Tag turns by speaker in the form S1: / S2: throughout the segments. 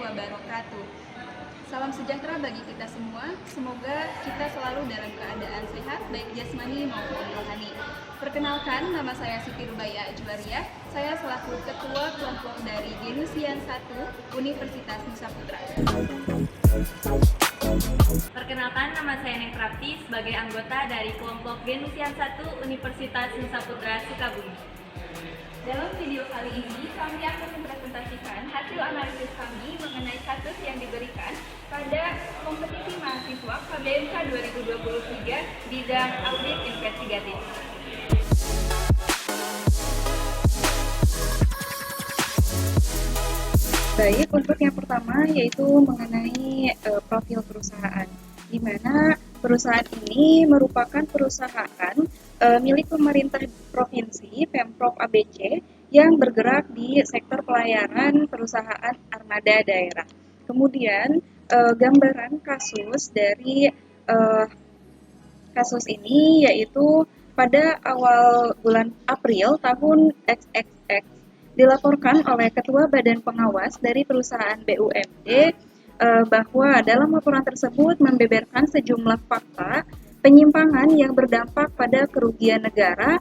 S1: wabarakatuh. Salam sejahtera bagi kita semua. Semoga kita selalu dalam keadaan sehat, baik jasmani maupun rohani. Perkenalkan, nama saya Siti Rubaya Ajwariah. Saya selaku Ketua Kelompok dari Genusian 1 Universitas Nusa Putra.
S2: Perkenalkan, nama saya Neng Prapti sebagai anggota dari kelompok Genusian 1 Universitas Nusa Putra Sukabumi.
S1: Dalam video kali ini, kami akan mempresentasikan hasil analisis kami mengenai kasus yang diberikan pada kompetisi mahasiswa KBMK 2023 bidang audit investigatif. Baik, untuk yang pertama yaitu mengenai profil perusahaan, di mana perusahaan ini merupakan perusahaan milik pemerintah provinsi Pemprov ABC yang bergerak di sektor pelayanan perusahaan armada daerah. Kemudian gambaran kasus dari kasus ini yaitu pada awal bulan April tahun XXX dilaporkan oleh Ketua Badan Pengawas dari perusahaan BUMD bahwa dalam laporan tersebut membeberkan sejumlah fakta penyimpangan yang berdampak pada kerugian negara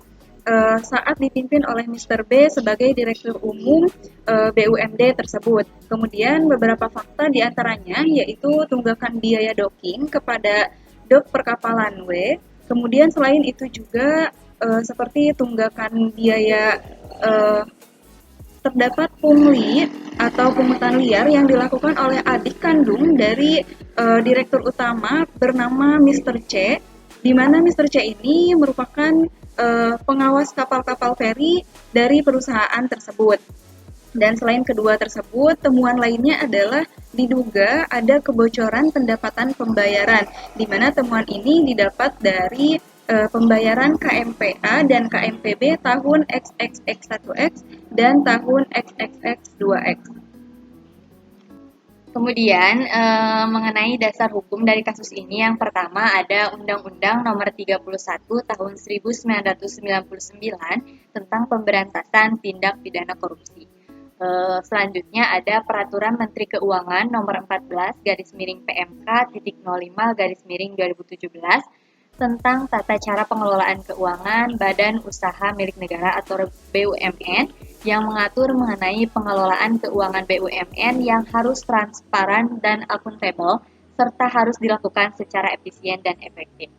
S1: saat dipimpin oleh Mr. B sebagai Direktur Umum BUMD tersebut. Kemudian beberapa fakta diantaranya yaitu tunggakan biaya docking kepada Dok Perkapalan W. Kemudian selain itu juga seperti tunggakan biaya terdapat pungli atau pungutan liar yang dilakukan oleh adik kandung dari Direktur Utama bernama Mr. C, di mana Mr. C ini merupakan pengawas kapal-kapal feri dari perusahaan tersebut. Dan selain kedua tersebut, temuan lainnya adalah diduga ada kebocoran pendapatan pembayaran, di mana temuan ini didapat dari pembayaran KMPA dan KMPB tahun XXX1X dan tahun XXX2X. Kemudian mengenai dasar hukum dari kasus ini, yang pertama ada Undang-Undang Nomor 31 Tahun 1999 tentang Pemberantasan Tindak Pidana Korupsi. Selanjutnya ada Peraturan Menteri Keuangan Nomor 14/PMK.05/2017 tentang tata cara pengelolaan keuangan badan usaha milik negara atau BUMN yang mengatur mengenai pengelolaan keuangan BUMN yang harus transparan dan akuntabel serta harus dilakukan secara efisien dan efektif.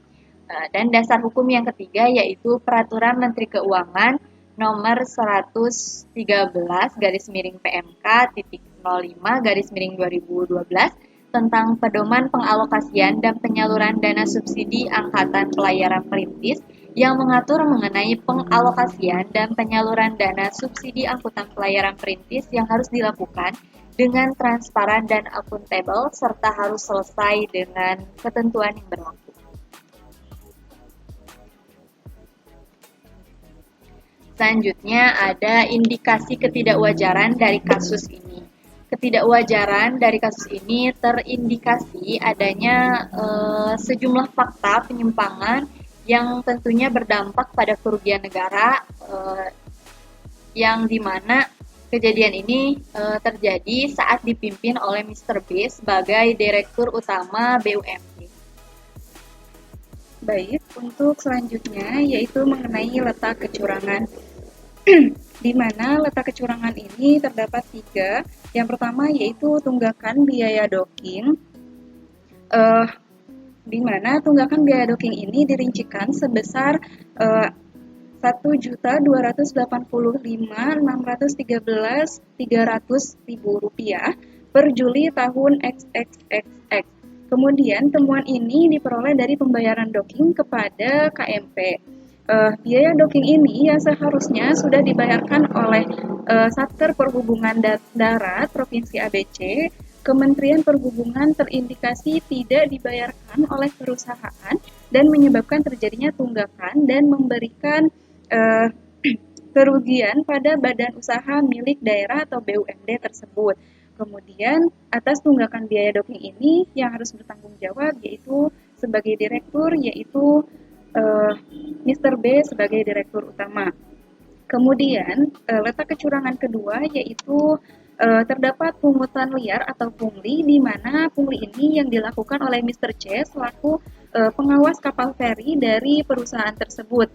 S1: Dan dasar hukum yang ketiga yaitu Peraturan Menteri Keuangan Nomor 113/PMK.05/2012 tentang pedoman pengalokasian dan penyaluran dana subsidi angkatan pelayaran perintis yang mengatur mengenai pengalokasian dan penyaluran dana subsidi angkutan pelayaran perintis yang harus dilakukan dengan transparan dan akuntabel serta harus selesai dengan ketentuan yang berlaku. Selanjutnya ada indikasi ketidakwajaran dari kasus ini. Ketidakwajaran dari kasus ini terindikasi adanya sejumlah fakta penyimpangan yang tentunya berdampak pada kerugian negara, yang dimana kejadian ini terjadi saat dipimpin oleh Mr. B sebagai Direktur Utama BUMD. Baik, untuk selanjutnya yaitu mengenai letak kecurangan. Di mana letak kecurangan ini terdapat 3. Yang pertama yaitu tunggakan biaya docking, di mana tunggakan biaya docking ini dirincikan sebesar Rp1.285.613.300 per Juli tahun XXXX. Kemudian temuan ini diperoleh dari pembayaran docking kepada KMP. Biaya docking ini yang seharusnya sudah dibayarkan oleh Satker Perhubungan Darat Provinsi ABC, Kementerian Perhubungan terindikasi tidak dibayarkan oleh perusahaan dan menyebabkan terjadinya tunggakan dan memberikan kerugian pada badan usaha milik daerah atau BUMD tersebut. Kemudian atas tunggakan biaya docking ini yang harus bertanggung jawab yaitu sebagai direktur yaitu Mr. B sebagai Direktur Utama. Kemudian letak kecurangan kedua yaitu terdapat pungutan liar atau pungli, di mana pungli ini yang dilakukan oleh Mr. C selaku pengawas kapal feri dari perusahaan tersebut,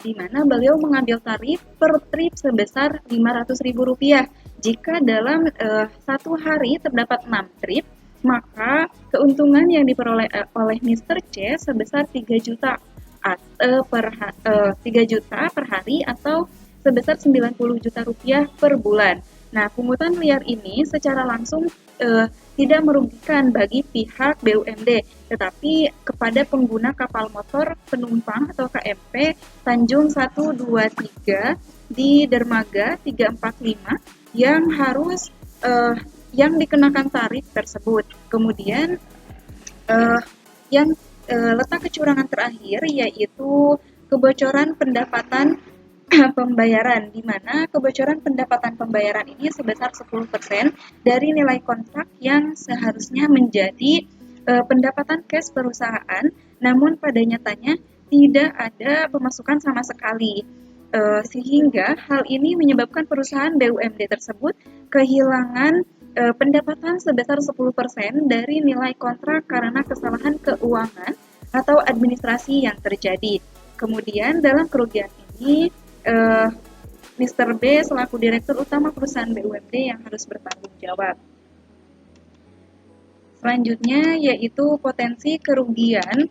S1: di mana beliau mengambil tarif per trip sebesar Rp500.000. Jika dalam satu hari terdapat 6 trip, maka keuntungan yang diperoleh oleh Mr. C sebesar 3 juta per hari atau sebesar 90 juta rupiah per bulan. Nah, pungutan liar ini secara langsung tidak merugikan bagi pihak BUMD, tetapi kepada pengguna kapal motor penumpang atau KMP Tanjung 123 di dermaga 345 yang harus yang dikenakan tarif tersebut. Kemudian yang letak kecurangan terakhir yaitu kebocoran pendapatan pembayaran, di mana kebocoran pendapatan pembayaran ini sebesar 10% dari nilai kontrak yang seharusnya menjadi pendapatan cash perusahaan, namun pada nyatanya tidak ada pemasukan sama sekali. Sehingga hal ini menyebabkan perusahaan BUMD tersebut kehilangan pendapatan sebesar 10% dari nilai kontrak karena kesalahan keuangan atau administrasi yang terjadi. Kemudian dalam kerugian ini Mr. B selaku Direktur Utama perusahaan BUMD yang harus bertanggung jawab. Selanjutnya yaitu potensi kerugian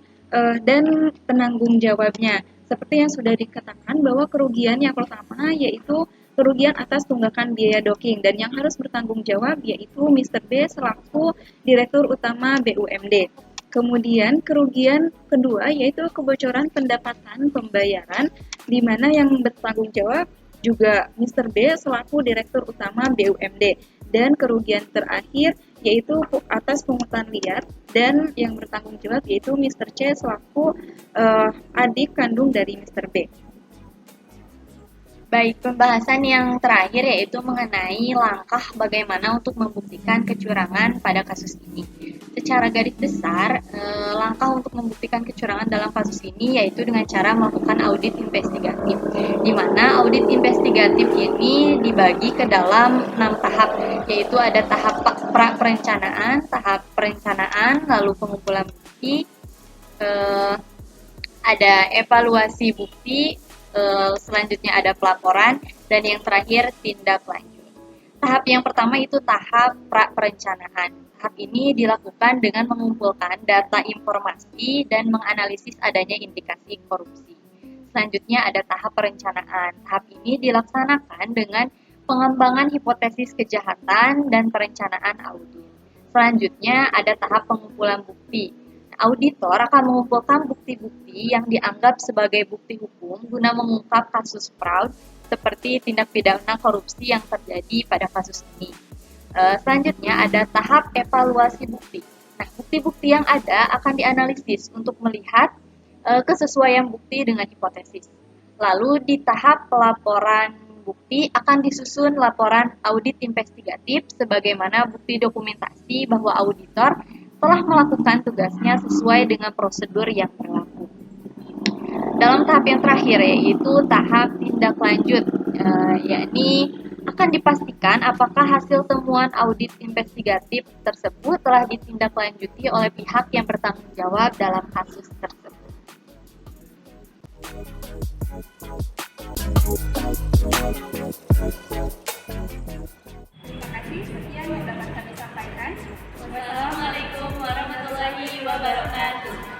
S1: dan penanggung jawabnya. Seperti yang sudah dikatakan bahwa kerugian yang pertama yaitu kerugian atas tunggakan biaya docking, dan yang harus bertanggung jawab yaitu Mr. B selaku Direktur Utama BUMD. Kemudian kerugian kedua yaitu kebocoran pendapatan pembayaran, di mana yang bertanggung jawab juga Mr. B selaku Direktur Utama BUMD. Dan kerugian terakhir yaitu atas pungutan liar, dan yang bertanggung jawab yaitu Mr. C selaku adik kandung dari Mr. B.
S3: Baik, pembahasan yang terakhir yaitu mengenai langkah bagaimana untuk membuktikan kecurangan pada kasus ini. Secara garis besar, langkah untuk membuktikan kecurangan dalam kasus ini yaitu dengan cara melakukan audit investigatif, di mana audit investigatif ini dibagi ke dalam 6 tahap, yaitu ada tahap perencanaan, lalu pengumpulan bukti, ada evaluasi bukti, selanjutnya ada pelaporan, dan yang terakhir tindak lanjut. Tahap yang pertama itu tahap pra-perencanaan. Tahap ini dilakukan dengan mengumpulkan data informasi dan menganalisis adanya indikasi korupsi. Selanjutnya ada tahap perencanaan. Tahap ini dilaksanakan dengan pengembangan hipotesis kejahatan dan perencanaan audit. Selanjutnya ada tahap pengumpulan bukti. Auditor akan mengumpulkan bukti-bukti yang dianggap sebagai bukti hukum guna mengungkap kasus fraud seperti tindak pidana korupsi yang terjadi pada kasus ini. Selanjutnya ada tahap evaluasi bukti. Nah, bukti-bukti yang ada akan dianalisis untuk melihat kesesuaian bukti dengan hipotesis. Lalu di tahap pelaporan bukti akan disusun laporan audit investigatif sebagaimana bukti dokumentasi bahwa auditor telah melakukan tugasnya sesuai dengan prosedur yang berlaku. Dalam tahap yang terakhir yaitu tahap tindak lanjut, yakni akan dipastikan apakah hasil temuan audit investigatif tersebut telah ditindaklanjuti oleh pihak yang bertanggung jawab dalam kasus tersebut.
S2: Terima kasih, sekian yang dapat kami sampaikan. Wassalamualaikum warahmatullahi wabarakatuh.